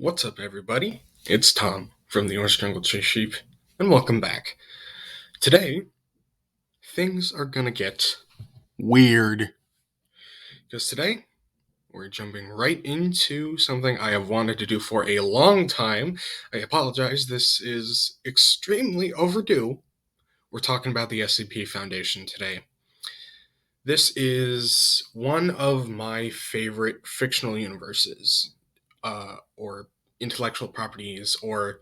What's up, everybody? It's Tom from the Orange Jungle Tree Sheep, and welcome back. Today, things are gonna get weird. Because today, we're jumping right into something I have wanted to do for a long time. I apologize, this is extremely overdue. We're talking about the SCP Foundation today. This is one of my favorite fictional universes, or intellectual properties, or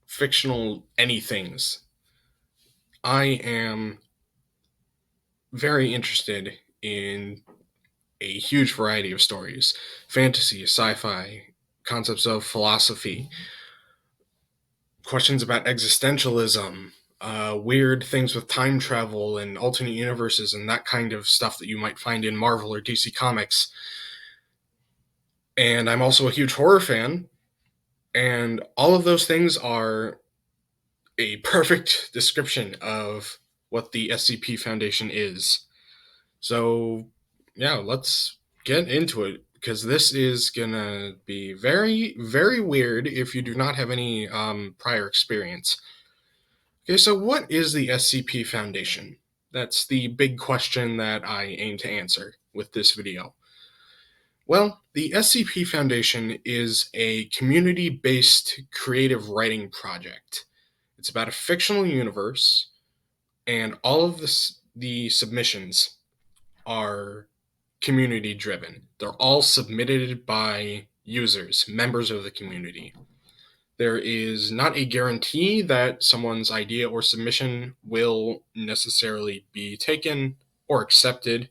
fictional anythings. I am very interested in a huge variety of stories: fantasy, sci fi, concepts of philosophy, questions about existentialism, weird things with time travel and alternate universes, and that kind of stuff that you might find in Marvel or DC Comics. And I'm also a huge horror fan, and all of those things are a perfect description of what the SCP Foundation is. So, yeah, let's get into it because this is gonna be very, very weird if you do not have any prior experience. Okay, so what is the SCP Foundation? That's the big question that I aim to answer with this video. Well, the SCP Foundation is a community based creative writing project. It's about a fictional universe, and all of the submissions are community driven. They're all submitted by users, members of the community. There is not a guarantee that someone's idea or submission will necessarily be taken or accepted,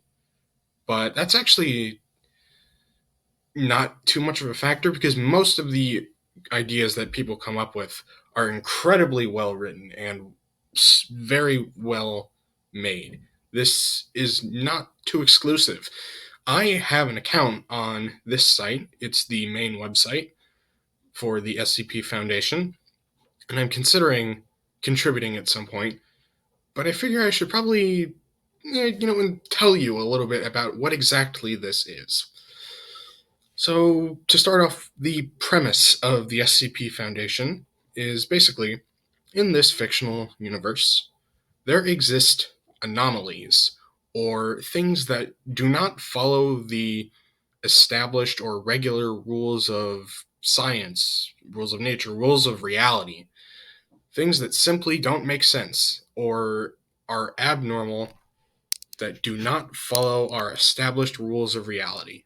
but that's actually not too much of a factor because most of the ideas that people come up with are incredibly well written and very well made. This is not too exclusive. I have an account on this site. It's the main website for the SCP Foundation, and I'm considering contributing at some point. But I figure I should probably, tell you a little bit about what exactly this is. So, to start off, the premise of the SCP Foundation is basically in this fictional universe, there exist anomalies or things that do not follow the established or regular rules of science, rules of nature, rules of reality, things that simply don't make sense or are abnormal that do not follow our established rules of reality.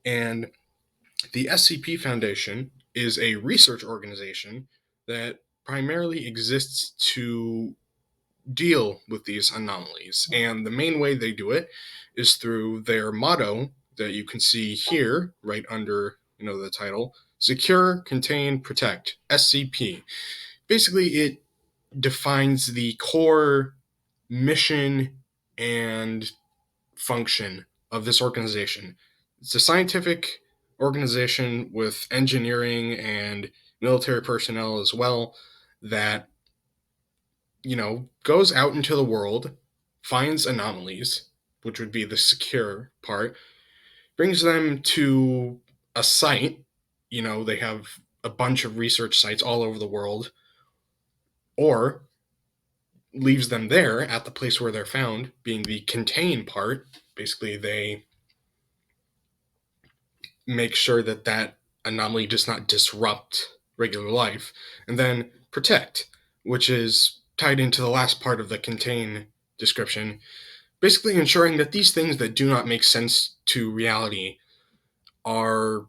And the SCP Foundation is a research organization that primarily exists to deal with these anomalies. And the main way they do it is through their motto that you can see here, right under the title: Secure, Contain, Protect, SCP. Basically, it defines the core mission and function of this organization. It's a scientific organization with engineering and military personnel as well that goes out into the world, finds anomalies, which would be the secure part, brings them to a site. They have a bunch of research sites all over the world, or leaves them there at the place where they're found, being the contain part. Basically, they make sure that that anomaly does not disrupt regular life, and then protect, which is tied into the last part of the contain description, basically ensuring that these things that do not make sense to reality are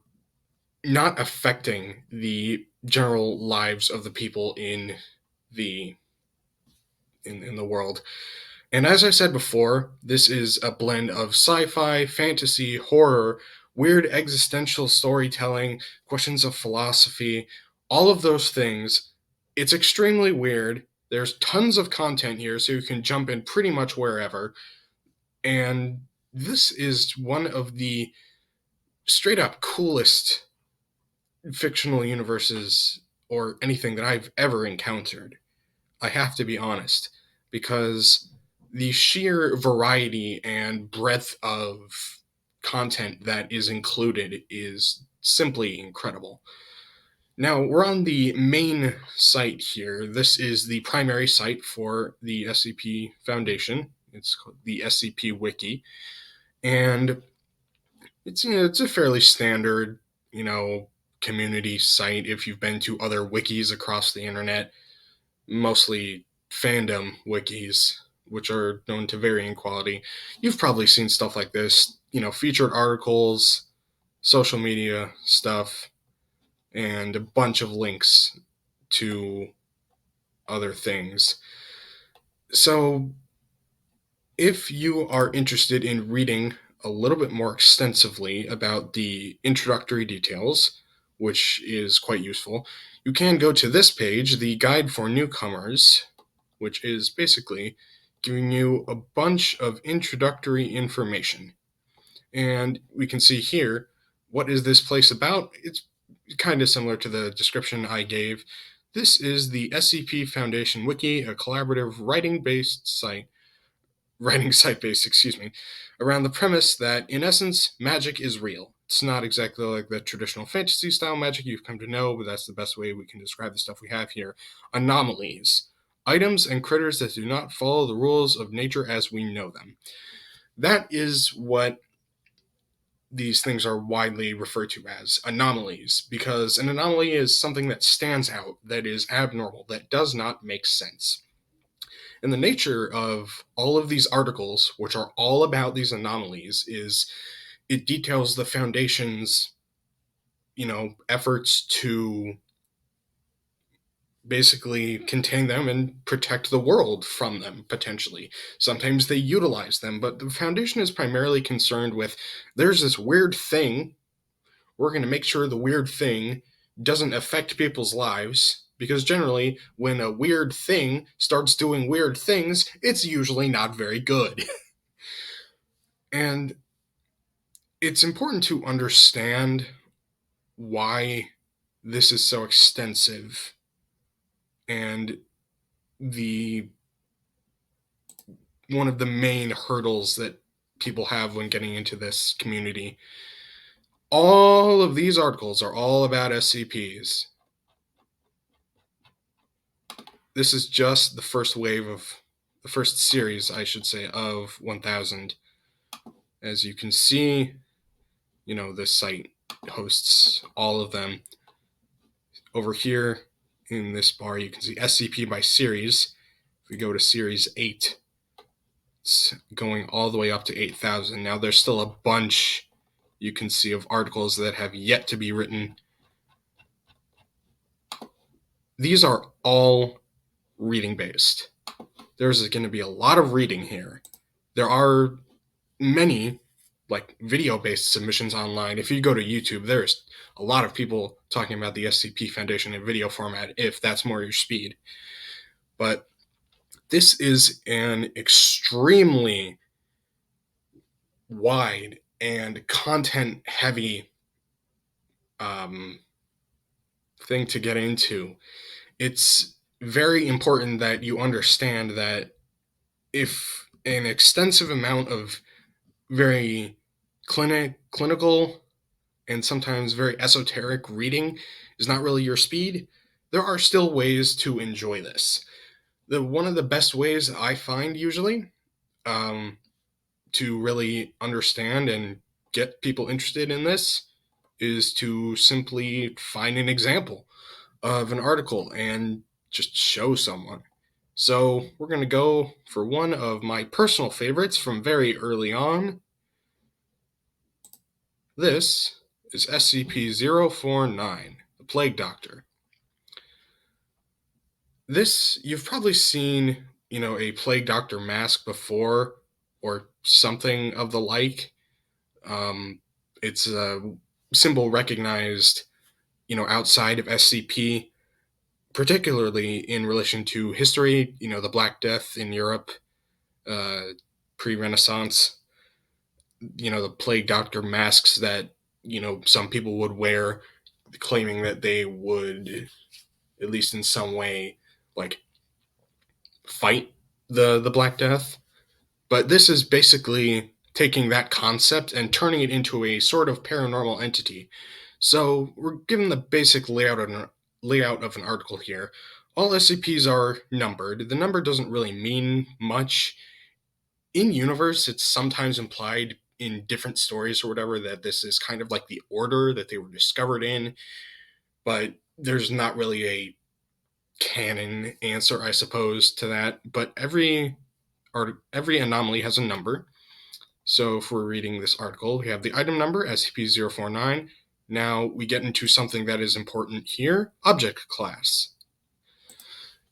not affecting the general lives of the people in the in the world. And as I said before, this is a blend of sci-fi, fantasy, horror, weird existential storytelling, questions of philosophy, all of those things. It's extremely weird. There's tons of content here, so you can jump in pretty much wherever. And this is one of the straight up coolest fictional universes or anything that I've ever encountered. I have to be honest, because the sheer variety and breadth of content that is included is simply incredible. Now, we're on the main site here. This is the primary site for the SCP Foundation. It's called the SCP Wiki, and it's a fairly standard, you know, community site. If you've been to other wikis across the internet, mostly fandom wikis, which are known to varying quality, you've probably seen stuff like this. You know, featured articles, social media stuff, and a bunch of links to other things. So, if you are interested in reading a little bit more extensively about the introductory details, which is quite useful, you can go to this page, the Guide for Newcomers, which is basically giving you a bunch of introductory information. And we can see here, what is this place about? It's kind of similar to the description I gave. This is the SCP Foundation Wiki, a collaborative writing site based, around the premise that, in essence, magic is real. It's not exactly like the traditional fantasy style magic you've come to know, but that's the best way we can describe the stuff we have here. Anomalies. Items and critters that do not follow the rules of nature as we know them. That is what these things are widely referred to as anomalies, because an anomaly is something that stands out, that is abnormal, that does not make sense. And the nature of all of these articles, which are all about these anomalies, is it details the Foundation's, efforts to basically contain them and protect the world from them, potentially. Sometimes they utilize them, but the Foundation is primarily concerned with, there's this weird thing, we're going to make sure the weird thing doesn't affect people's lives, because generally, when a weird thing starts doing weird things, it's usually not very good. And it's important to understand why this is so extensive, and the one of the main hurdles that people have when getting into this community. All of these articles are all about SCPs. This is just the first series, I should say, of 1000. As you can see, this site hosts all of them. Over here in this bar, you can see SCP by series. If we go to series 8, it's going all the way up to 8,000. Now, there's still a bunch you can see of articles that have yet to be written. These are all reading based. There's going to be a lot of reading here. There are many video based submissions online. If you go to YouTube, there's a lot of people talking about the SCP Foundation in video format, if that's more your speed. But this is an extremely wide and content heavy thing to get into. It's very important that you understand that if an extensive amount of very clinical and sometimes very esoteric reading is not really your speed, there are still ways to enjoy this. One of the best ways I find usually to really understand and get people interested in this is to simply find an example of an article and just show someone. So we're going to go for one of my personal favorites from very early on. This is SCP-049, the Plague Doctor. This, you've probably seen, a Plague Doctor mask before, or something of the like. It's a symbol recognized, outside of SCP, particularly in relation to history, the Black Death in Europe, pre-Renaissance, the Plague Doctor masks that, some people would wear, claiming that they would, at least in some way, fight the Black Death. But this is basically taking that concept and turning it into a sort of paranormal entity. So we're given the basic layout of an article here. All SCPs are numbered. The number doesn't really mean much. In universe, it's sometimes implied in different stories or whatever that this is kind of like the order that they were discovered in, but there's not really a canon answer, I suppose, to that. But every anomaly has a number. So if we're reading this article, we have the item number, SCP-049. Now we get into something that is important here, object class.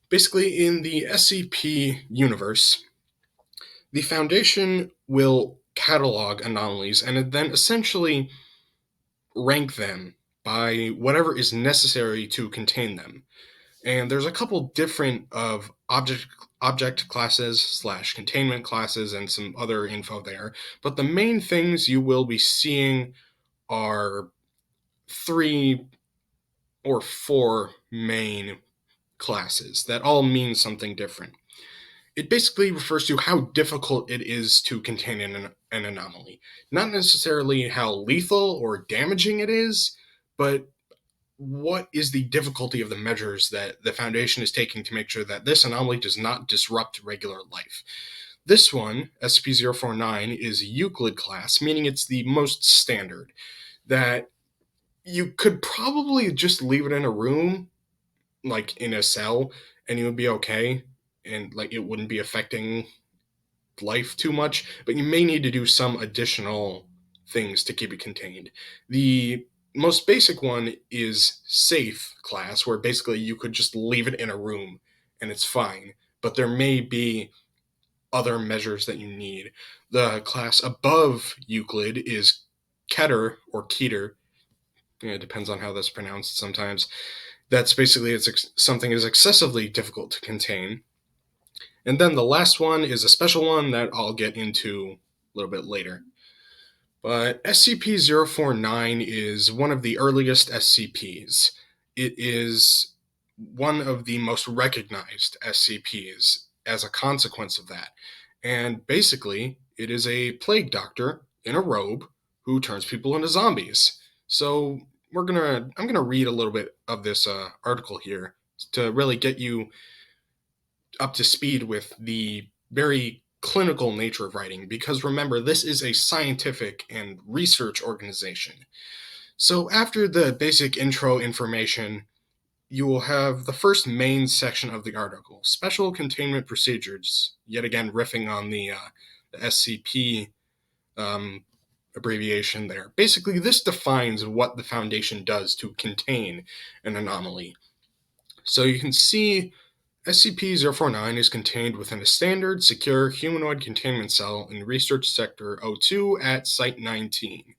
Basically, in the SCP universe, the Foundation will catalog anomalies and then essentially rank them by whatever is necessary to contain them. And there's a couple different of object classes slash containment classes and some other info there. But the main things you will be seeing are 3 or 4 main classes that all mean something different. It basically refers to how difficult it is to contain an anomaly. Not necessarily how lethal or damaging it is, but what is the difficulty of the measures that the Foundation is taking to make sure that this anomaly does not disrupt regular life. This one, SCP-049, is Euclid class, meaning it's the most standard, that you could probably just leave it in a room, like in a cell, and you would be okay, and like it wouldn't be affecting life too much, but you may need to do some additional things to keep it contained. The most basic one is safe class, where basically you could just leave it in a room and it's fine, but there may be other measures that you need. The class above Euclid is Keter or Keter. It depends on how that's pronounced sometimes. That's basically something is excessively difficult to contain. And then the last one is a special one that I'll get into a little bit later. But SCP-049 is one of the earliest SCPs. It is one of the most recognized SCPs as a consequence of that. And basically, it is a plague doctor in a robe who turns people into zombies. So I'm gonna read a little bit of this article here to really get you up to speed with the very clinical nature of writing, because remember, this is a scientific and research organization. So after the basic intro information, you will have the first main section of the article, special containment procedures, yet again riffing on the SCP abbreviation there. Basically, this defines what the Foundation does to contain an anomaly. So you can see SCP-049 is contained within a standard, secure, humanoid containment cell in Research Sector O2 at Site 19.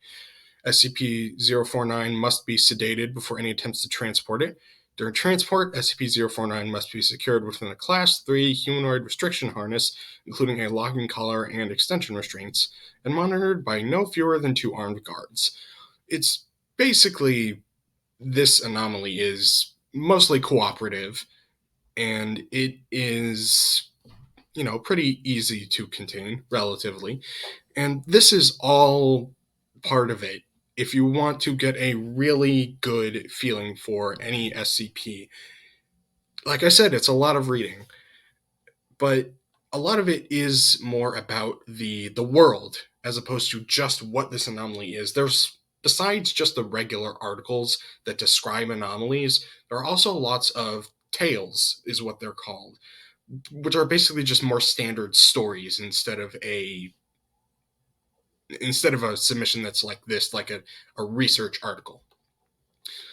SCP-049 must be sedated before any attempts to transport it. During transport, SCP-049 must be secured within a Class 3 humanoid restriction harness, including a locking collar and extension restraints, and monitored by no fewer than 2 armed guards. It's basically, this anomaly is mostly cooperative, and it is, pretty easy to contain relatively. And this is all part of it. If you want to get a really good feeling for any SCP, like I said, it's a lot of reading, but a lot of it is more about the world as opposed to just what this anomaly is. There's, besides just the regular articles that describe anomalies, there are also lots of tales, is what they're called, which are basically just more standard stories instead of a submission that's like this, like a research article.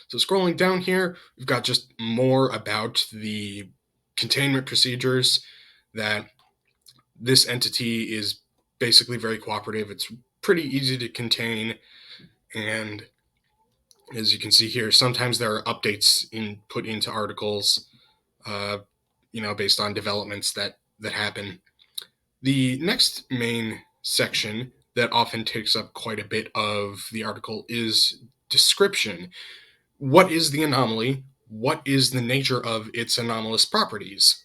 So scrolling down here, we've got just more about the containment procedures, that this entity is basically very cooperative. It's pretty easy to contain, and as you can see here, sometimes there are updates put into articles, based on developments that happen. The next main section that often takes up quite a bit of the article is description. What is the anomaly? What is the nature of its anomalous properties?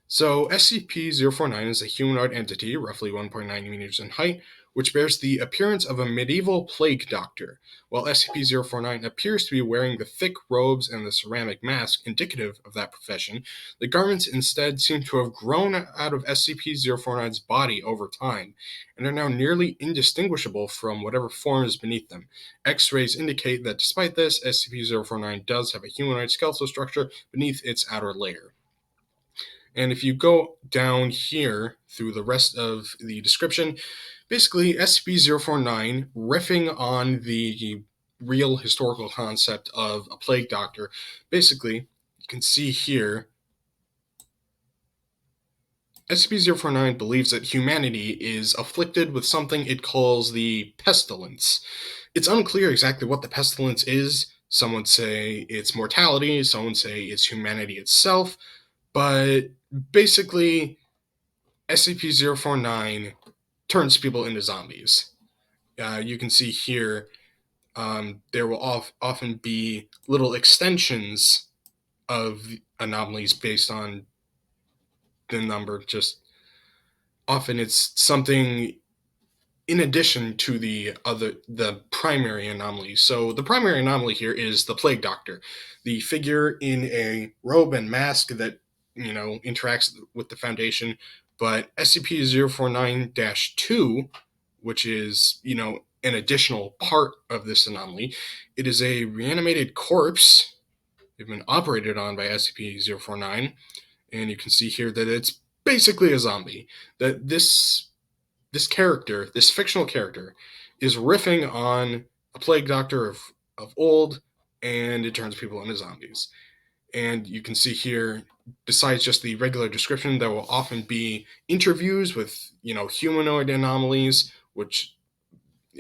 So SCP-049 is a humanoid entity, roughly 1.9 meters in height, which bears the appearance of a medieval plague doctor. While SCP-049 appears to be wearing the thick robes and the ceramic mask indicative of that profession, the garments instead seem to have grown out of SCP-049's body over time, and are now nearly indistinguishable from whatever form is beneath them. X-rays indicate that despite this, SCP-049 does have a humanoid skeletal structure beneath its outer layer. And if you go down here through the rest of the description, basically SCP-049, riffing on the real historical concept of a plague doctor, basically, you can see here, SCP-049 believes that humanity is afflicted with something it calls the pestilence. It's unclear exactly what the pestilence is. Some would say it's mortality, some would say it's humanity itself, but basically, SCP-049 turns people into zombies. You can see here, there will often be little extensions of anomalies based on the number. Just often it's something in addition to the primary anomaly. So the primary anomaly here is the plague doctor, the figure in a robe and mask that interacts with the Foundation. But SCP-049-2, which is an additional part of this anomaly, it is a reanimated corpse. They've been operated on by SCP-049, and you can see here that it's basically a zombie. That this character, this fictional character, is riffing on a plague doctor of old, and it turns people into zombies. And you can see here, besides just the regular description, there will often be interviews with, humanoid anomalies, which,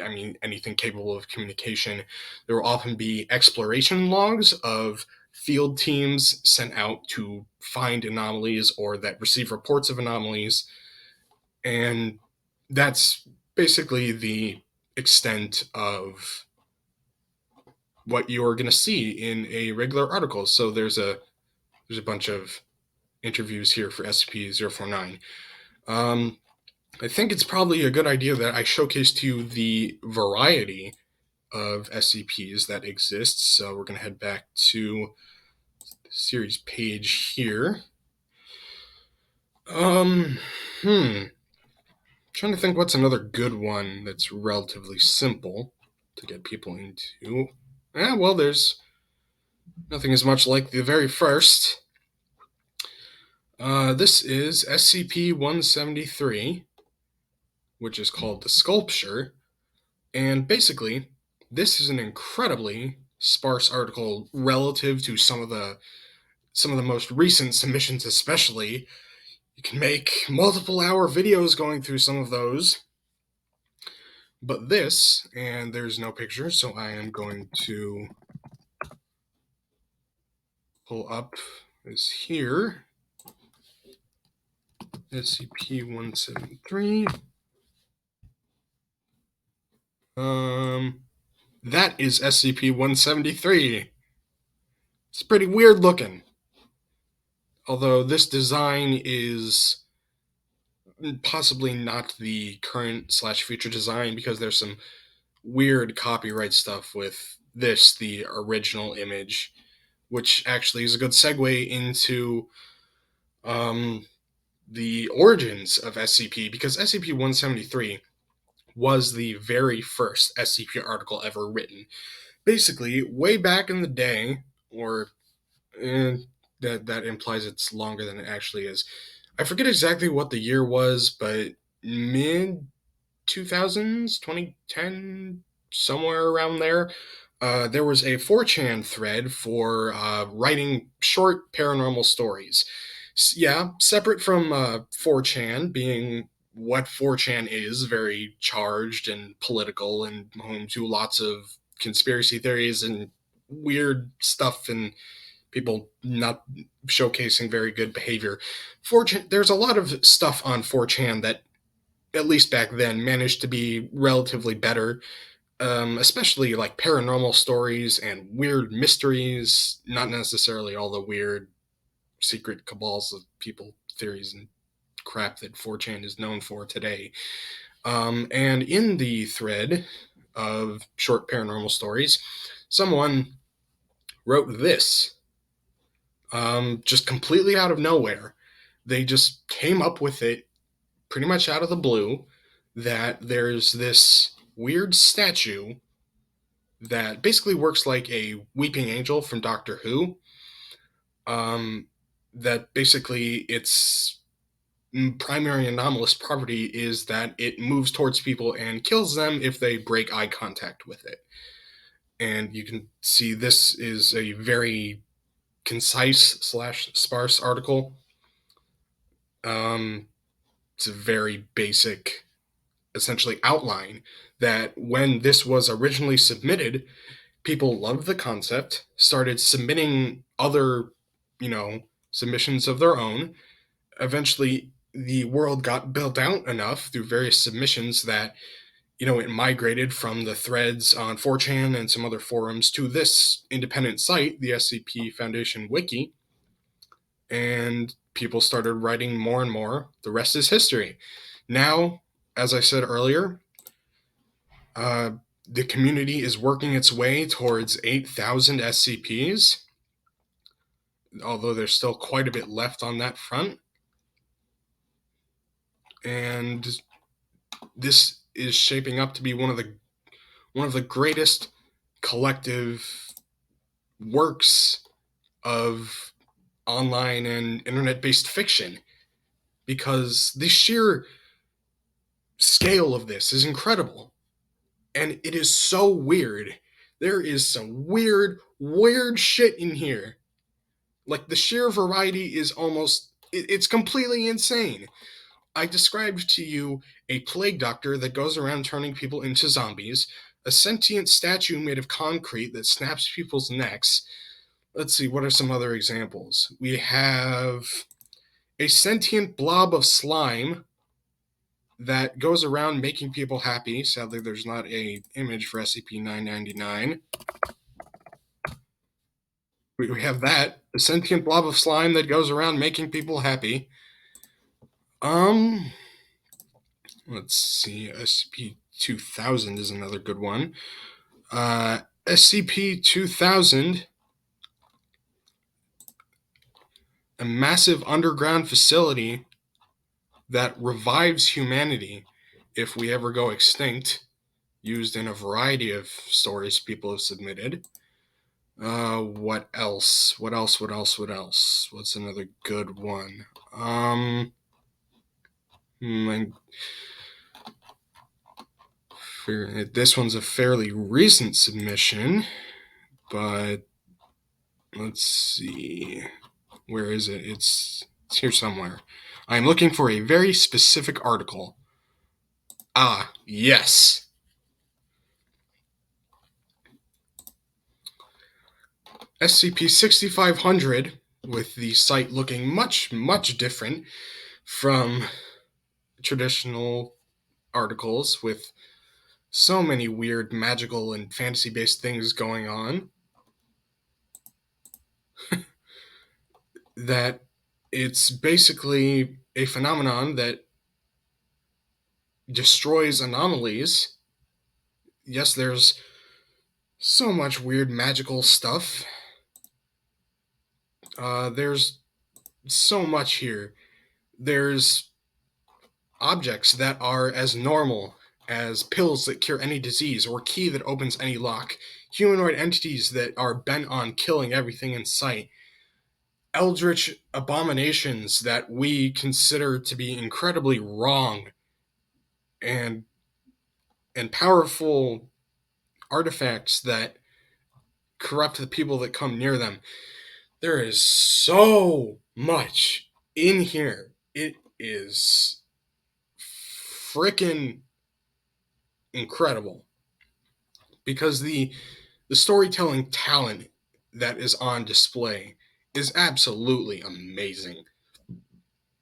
I mean, anything capable of communication. There will often be exploration logs of field teams sent out to find anomalies or that receive reports of anomalies. And that's basically the extent of what you're going to see in a regular article. So there's a bunch of interviews here for SCP-049. I think it's probably a good idea that I showcase to you the variety of SCPs that exists. So we're going to head back to the series page here. Trying to think what's another good one that's relatively simple to get people into. Well, there's nothing as much like the very first. This is SCP-173, which is called the Sculpture, and basically, this is an incredibly sparse article relative to some of the most recent submissions, especially. You can make multiple hour videos going through some of those. But this, and there's no picture, so I am going to pull up this here. SCP-173. That is SCP-173. It's pretty weird looking. Although this design is possibly not the current / future design, because there's some weird copyright stuff with this, the original image, which actually is a good segue into the origins of SCP, because SCP-173 was the very first SCP article ever written. Basically, way back in the day, or that implies it's longer than it actually is. I forget exactly what the year was, but mid 2000s, 2010, somewhere around there. There was a 4chan thread for writing short paranormal stories. Yeah, separate from 4chan, being what 4chan is, very charged and political and home to lots of conspiracy theories and weird stuff and people not showcasing very good behavior. 4chan, there's a lot of stuff on 4chan that, at least back then, managed to be relatively better, especially like paranormal stories and weird mysteries, not necessarily all the weird secret cabals of people, theories, and crap that 4chan is known for today. And in the thread of short paranormal stories, someone wrote this, just completely out of nowhere. They just came up with it pretty much out of the blue, that there's this weird statue that basically works like a weeping angel from Doctor Who. Um, that basically its primary anomalous property is that it moves towards people and kills them if they break eye contact with it. And you can see this is a very concise slash sparse article. Um, it's a very basic, essentially, outline that when this was originally submitted, people loved the concept, started submitting other, submissions of their own. Eventually, the world got built out enough through various submissions that, it migrated from the threads on 4chan and some other forums to this independent site, the SCP Foundation Wiki, and people started writing more and more. The rest is history. Now, as I said earlier, uh, the community is working its way towards 8,000 SCPs, although there's still quite a bit left on that front. And this is shaping up to be one of the greatest collective works of online and internet-based fiction, because the sheer scale of this is incredible, and it is so weird. There is some weird shit in here. Like, the sheer variety is it's completely insane. I described to you a plague doctor that goes around turning people into zombies, a sentient statue made of concrete that snaps people's necks. Let's see, what are some other examples? We have a sentient blob of slime that goes around making people happy. Sadly, there's not a image for SCP-999. We have that, a sentient blob of slime that goes around making people happy. Let's see, SCP-2000 is another good one. SCP-2000, a massive underground facility that revives humanity if we ever go extinct, used in a variety of stories people have submitted. What else? What's another good one? This one's a fairly recent submission, but let's see. Where is it? It's here somewhere. I'm looking for a very specific article. Ah, yes. SCP-6500, with the site looking much different from traditional articles, with so many weird magical and fantasy-based things going on, that it's basically a phenomenon that destroys anomalies. Yes, there's so much weird magical stuff. There's so much here. There's objects that are as normal as pills that cure any disease or key that opens any lock, humanoid entities that are bent on killing everything in sight, eldritch abominations that we consider to be incredibly wrong, and powerful artifacts that corrupt the people that come near them. There is so much in here. It is freaking incredible, because the storytelling talent that is on display is absolutely amazing.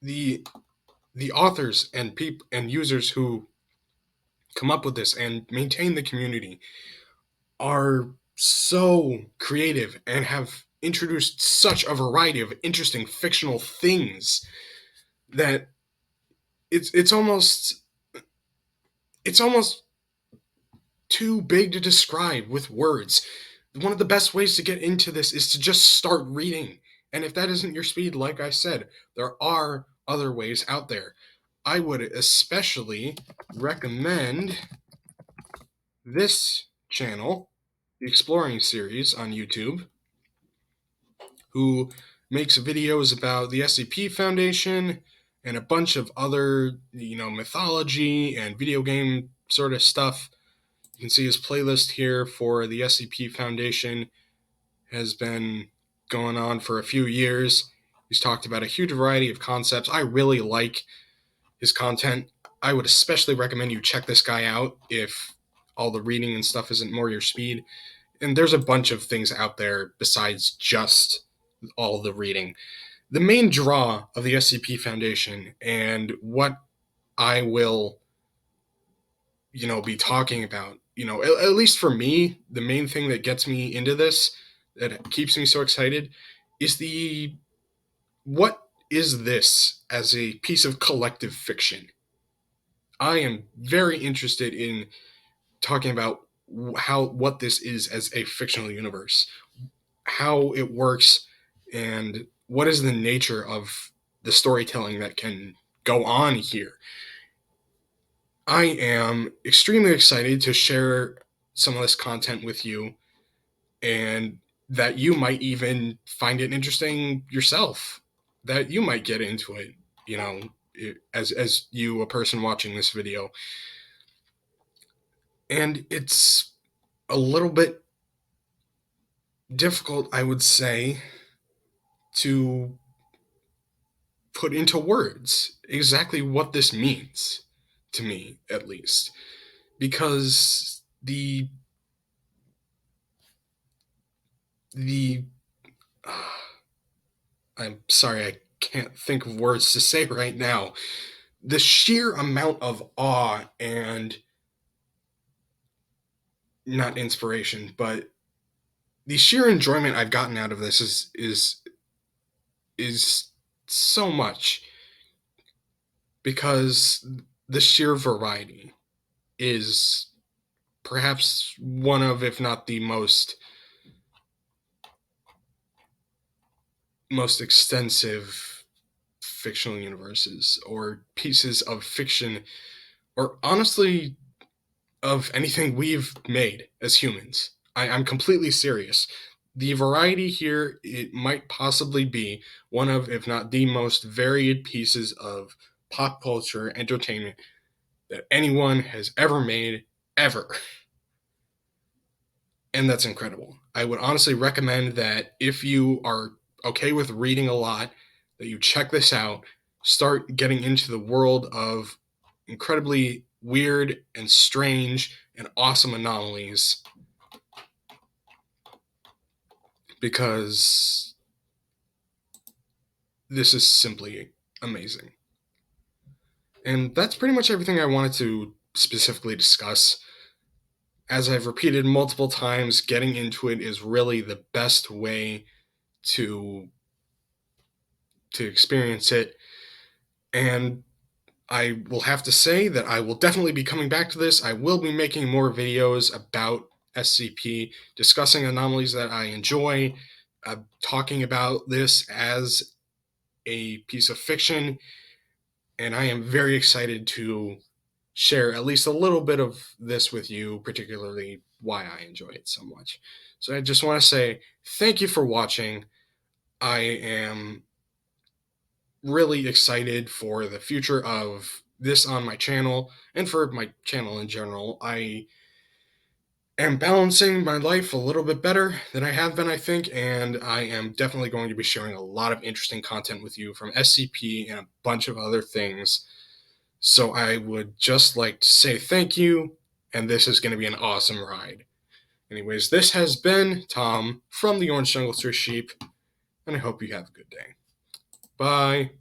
The authors and users who come up with this and maintain the community are so creative and have introduced such a variety of interesting fictional things that it's almost it's almost too big to describe with words. One of the best ways to get into this is to just start reading. And if that isn't your speed, like I said, there are other ways out there. I would especially recommend this channel, the Exploring series on YouTube, who makes videos about the SCP Foundation and a bunch of other, mythology and video game sort of stuff. You can see his playlist here for the SCP Foundation has been going on for a few years. He's talked about a huge variety of concepts. I really like his content. I would especially recommend you check this guy out if all the reading and stuff isn't more your speed. And there's a bunch of things out there besides just all the reading. The main draw of the SCP Foundation and what I will, be talking about, at least for me, the main thing that gets me into this, that keeps me so excited, is what is this as a piece of collective fiction? I am very interested in talking about what this is as a fictional universe, how it works, and what is the nature of the storytelling that can go on here. I am extremely excited to share some of this content with you, and that you might even find it interesting yourself, that you might get into it, you know, as you, a person watching this video. And it's a little bit difficult, I would say, to put into words exactly what this means, to me at least, because the I'm sorry, I can't think of words to say right now. The sheer amount of awe and, not inspiration, but the sheer enjoyment I've gotten out of this is so much, because the sheer variety is perhaps one of, if not the most extensive fictional universes or pieces of fiction, or honestly of anything we've made as humans. I'm completely serious. The variety here, it might possibly be one of, if not the most varied pieces of pop culture entertainment that anyone has ever made, ever. And that's incredible. I would honestly recommend that if you are okay with reading a lot, that you check this out, start getting into the world of incredibly weird and strange and awesome anomalies, because this is simply amazing. And that's pretty much everything I wanted to specifically discuss. As I've repeated multiple times, getting into it is really the best way to experience it. And I will have to say that I will definitely be coming back to this. I will be making more videos about SCP, discussing anomalies that I enjoy, talking about this as a piece of fiction, and I am very excited to share at least a little bit of this with you, particularly why I enjoy it so much. So I just want to say thank you for watching. I am really excited for the future of this on my channel and for my channel in general. I am balancing my life a little bit better than I have been, I think, and I am definitely going to be sharing a lot of interesting content with you from SCP and a bunch of other things. So I would just like to say thank you, and this is going to be an awesome ride. Anyways, this has been Tom from the Orange Jungle Thrift Sheep, and I hope you have a good day. Bye.